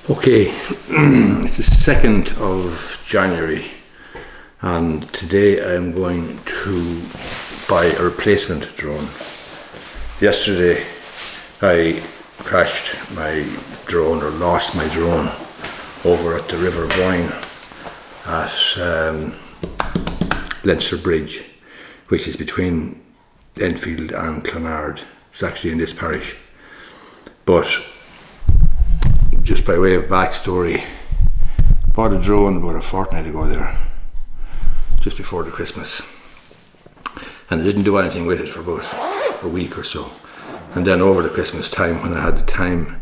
Okay, it's the 2nd of January and today I'm going to buy a replacement drone. Yesterday I crashed my drone, or lost my drone, over at the River Boyne at Leinster Bridge, which is between Enfield and Clonard. It's actually in this parish. But just by way of backstory, bought a drone about a fortnight ago there, just before the Christmas, and I didn't do anything with it for about a week or so. And then over the Christmas time, when I had the time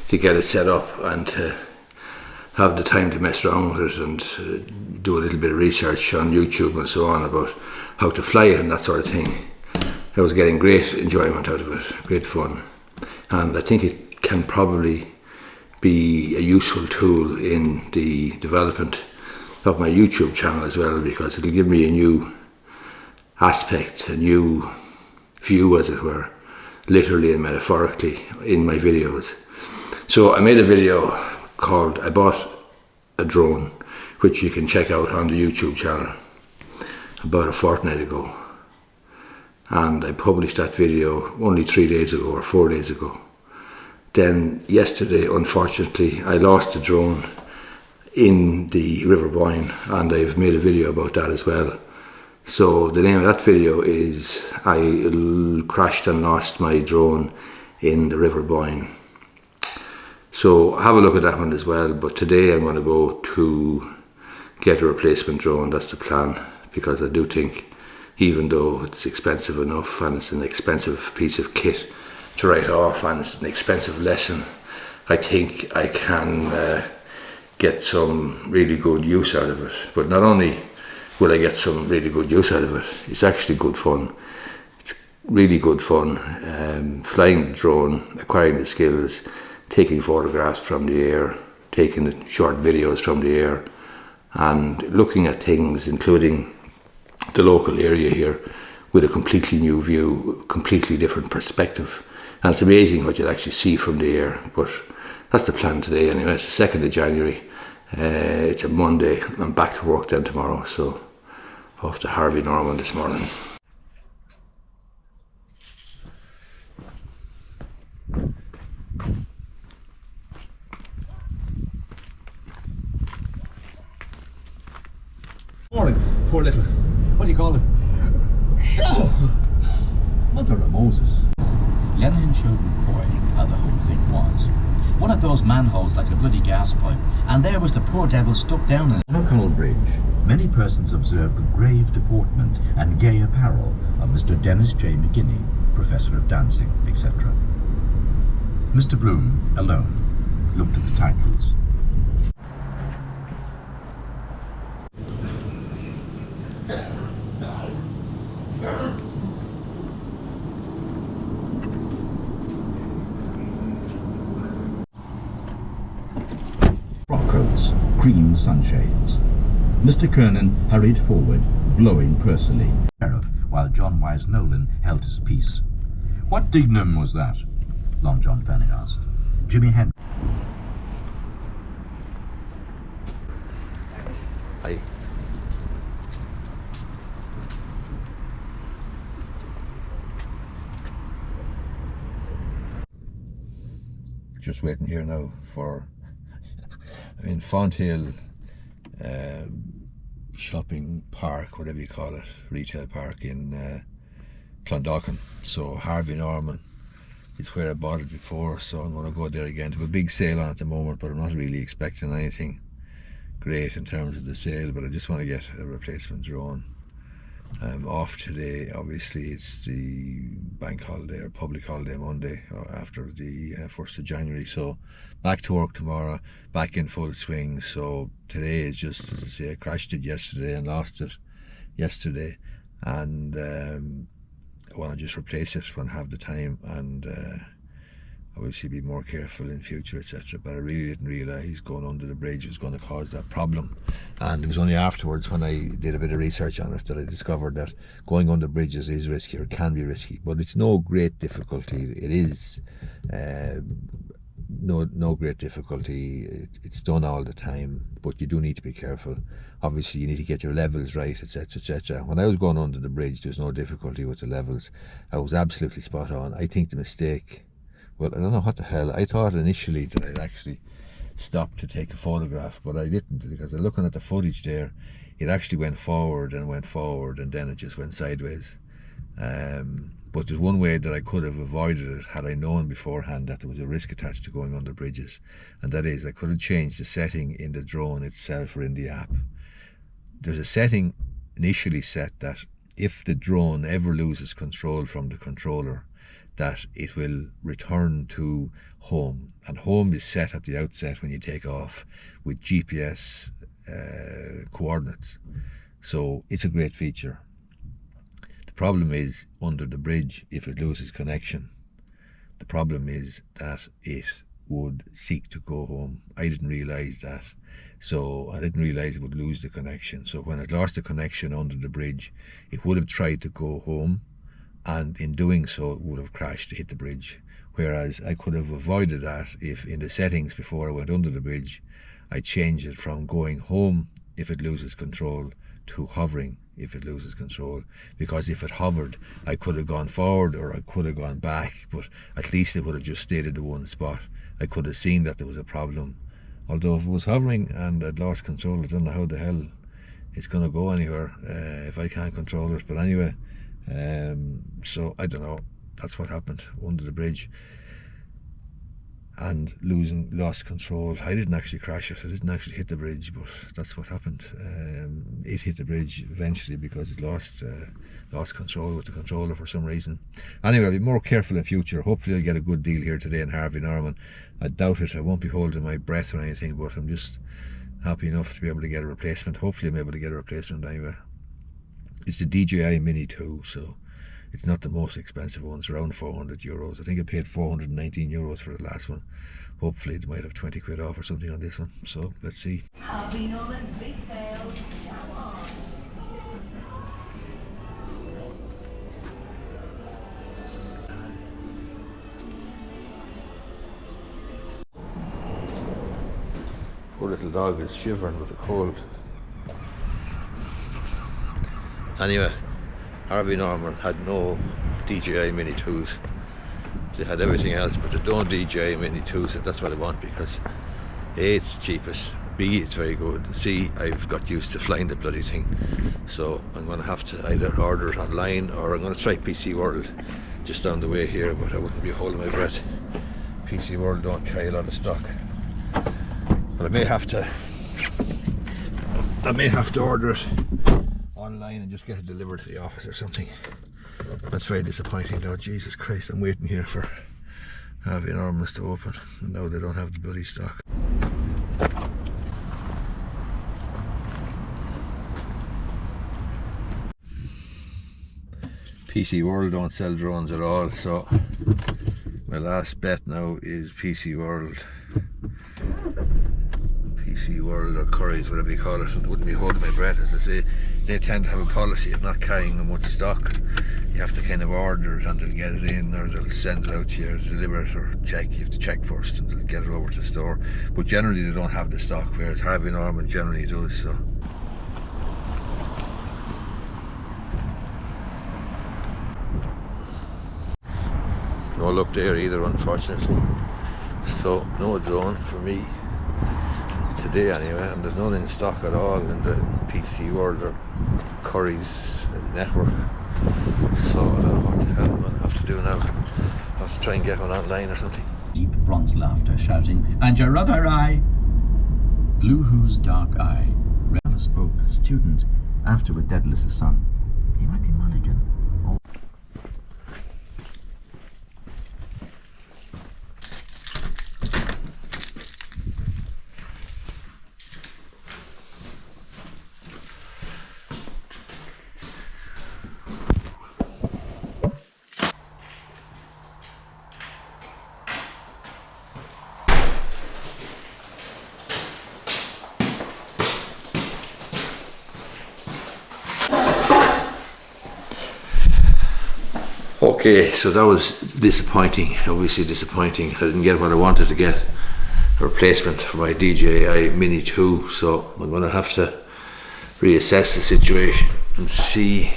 to get it set up and to have the time to mess around with it and do a little bit of research on YouTube and so on about how to fly it and that sort of thing, I was getting great enjoyment out of it, great fun. And I think it can probably be a useful tool in the development of my YouTube channel as well, because it'll give me a new aspect, a new view, as it were, literally and metaphorically, in my videos. So I made a video called I Bought a Drone, which you can check out on the YouTube channel, about a fortnight ago. And I published that video only 3 days ago or 4 days ago. Then yesterday, unfortunately, I lost the drone in the River Boyne, and I've made a video about that as well. So the name of that video is I crashed and lost my drone in the River Boyne. So have a look at that one as well. But today I'm going to go to get a replacement drone. That's the plan, because I do think, even though it's expensive enough and it's an expensive piece of kit to write off and it's an expensive lesson, I think I can get some really good use out of it. But not only will I get some really good use out of it, it's actually good fun. It's really good fun, flying the drone, acquiring the skills, taking photographs from the air, taking short videos from the air, and looking at things, including the local area here, with a completely new view, completely different perspective. And it's amazing what you'll actually see from the air. But that's the plan today anyway. It's the 2nd of January. It's a Monday. I'm back to work then tomorrow. So off to Harvey Norman this morning. Morning, poor little. What do you call it? Mother of Moses. Lenin showed McCoy how the whole thing was. One of those manholes like a bloody gas pipe, and there was the poor devil stuck down in it. On O'Connell Bridge, many persons observed the grave deportment and gay apparel of Mr. Dennis J. McGinney, Professor of Dancing, etc. Mr. Bloom, alone, looked at the titles. Frock coats, cream sunshades. Mr. Kernan hurried forward, blowing pursily, while John Wise Nolan held his peace. What dignum was that? Long John Fanning asked. Jimmy Henry. Hi. Just waiting here now for, I'm in Fonthill shopping park, whatever you call it, retail park in Clondalkin. So Harvey Norman is where I bought it before, so I'm going to go there again. They have a big sale on at the moment, but I'm not really expecting anything great in terms of the sale, but I just want to get a replacement drone. I'm off today. Obviously it's the bank holiday or public holiday Monday after the 1st of January, so back to work tomorrow, back in full swing. So today is just, as I say, I crashed it yesterday and lost it yesterday, and I want to just replace it when I have the time, and obviously be more careful in future, etc. But I really didn't realise going under the bridge was going to cause that problem, and it was only afterwards, when I did a bit of research on it, that I discovered that going under bridges is risky, or can be risky, but it's no great difficulty. It is no great difficulty. It's done all the time, but you do need to be careful. Obviously, you need to get your levels right, etc., etc. When I was going under the bridge, there was no difficulty with the levels. I was absolutely spot on. I think the mistake, well, I don't know what the hell. I thought initially that I'd actually stop to take a photograph, but I didn't, because looking at the footage there, it actually went forward, and then it just went sideways. But there's one way that I could have avoided it had I known beforehand that there was a risk attached to going under bridges, and that is I could have changed the setting in the drone itself or in the app. There's a setting initially set that if the drone ever loses control from the controller, that it will return to home, and home is set at the outset when you take off with GPS coordinates. So it's a great feature. The problem is under the bridge, if it loses connection, the problem is that it would seek to go home. I didn't realize that, so I didn't realize it would lose the connection. So when it lost the connection under the bridge, it would have tried to go home, and in doing so it would have crashed to hit the bridge. Whereas I could have avoided that if in the settings before I went under the bridge I changed it from going home if it loses control to hovering if it loses control, because if it hovered I could have gone forward or I could have gone back, but at least it would have just stayed at the one spot. I could have seen that there was a problem. Although if it was hovering and I'd lost control, I don't know how the hell it's going to go anywhere if I can't control it. But anyway, so I don't know, that's what happened under the bridge, and lost control. I didn't actually crash it, I didn't actually hit the bridge, but that's what happened. It hit the bridge eventually because it lost control with the controller for some reason. Anyway, I'll be more careful in future. Hopefully I'll get a good deal here today in Harvey Norman. I doubt it, I won't be holding my breath or anything, but I'm just happy enough to be able to get a replacement. Hopefully I'm able to get a replacement anyway. It's the DJI Mini 2, so it's not the most expensive one. It's around €400. I think I paid €419 for the last one. Hopefully they might have 20 quid off or something on this one, so let's see. Harvey Norman's big sale now on. Poor little dog is shivering with the cold. Anyway, Harvey Norman had no DJI Mini 2s. They had everything else, but they don't DJI Mini 2s, and that's what I want, because A, it's the cheapest, B, it's very good, C, I've got used to flying the bloody thing, so I'm going to have to either order it online or I'm going to try PC World just down the way here, but I wouldn't be holding my breath. PC World don't carry a lot of stock, but I may have to order it online and just get it delivered to the office or something. That's very disappointing though. Jesus Christ, I'm waiting here for Harvey Norman's to open, and now they don't have the bloody stock. PC World don't sell drones at all, so my last bet now is PC World. PC World or Curry's, whatever you call it. I wouldn't be holding my breath, as I say. They tend to have a policy of not carrying much stock. You have to kind of order it and they'll get it in, or they'll send it out to you, deliver it, or check. You have to check first and they'll get it over to the store. But generally they don't have the stock, whereas Harvey Norman generally does. So no luck there either, unfortunately. So no drone for me today anyway, and there's none in stock at all in the PC World or Curry's network. So I don't know what the hell I'm going to have to do now. I'll have to try and get one online or something. Deep bronze laughter shouting, "And your other eye!" Blue Who's dark eye. Rihanna spoke, student, after with Daedalus' son. He might be Monaghan. Okay, so that was disappointing, obviously disappointing. I didn't get what I wanted to get, a replacement for my DJI Mini 2, so I'm going to have to reassess the situation and see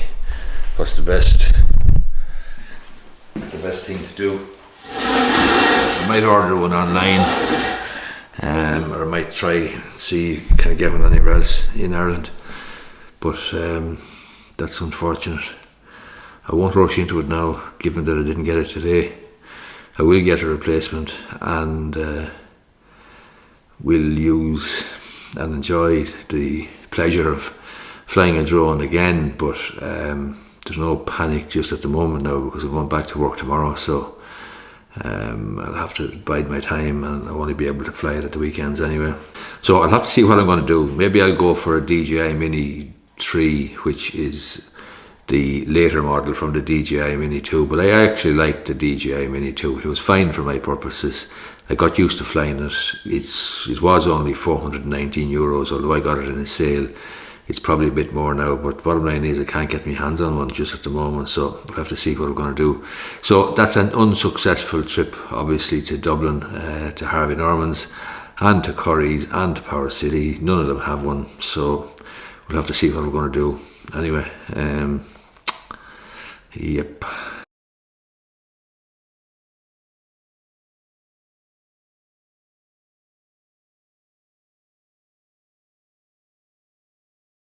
what's the best thing to do. I might order one online, or I might try and see can I get one anywhere else in Ireland, but that's unfortunate. I won't rush into it now, given that I didn't get it today. I will get a replacement, and will use and enjoy the pleasure of flying a drone again, but there's no panic just at the moment now, because I'm going back to work tomorrow, so I'll have to bide my time, and I'll only be able to fly it at the weekends anyway. So I'll have to see what I'm going to do. Maybe I'll go for a DJI Mini 3, which is the later model from the DJI Mini 2, but I actually liked the DJI Mini 2. It was fine for my purposes. I got used to flying it. It was only €419, although I got it in a sale. It's probably a bit more now, but bottom line is I can't get my hands on one just at the moment, so we'll have to see what we're going to do. So that's an unsuccessful trip, obviously, to Dublin, to Harvey Norman's, and to Curry's, and to Power City. None of them have one, so we'll have to see what we're going to do. Anyway, yep.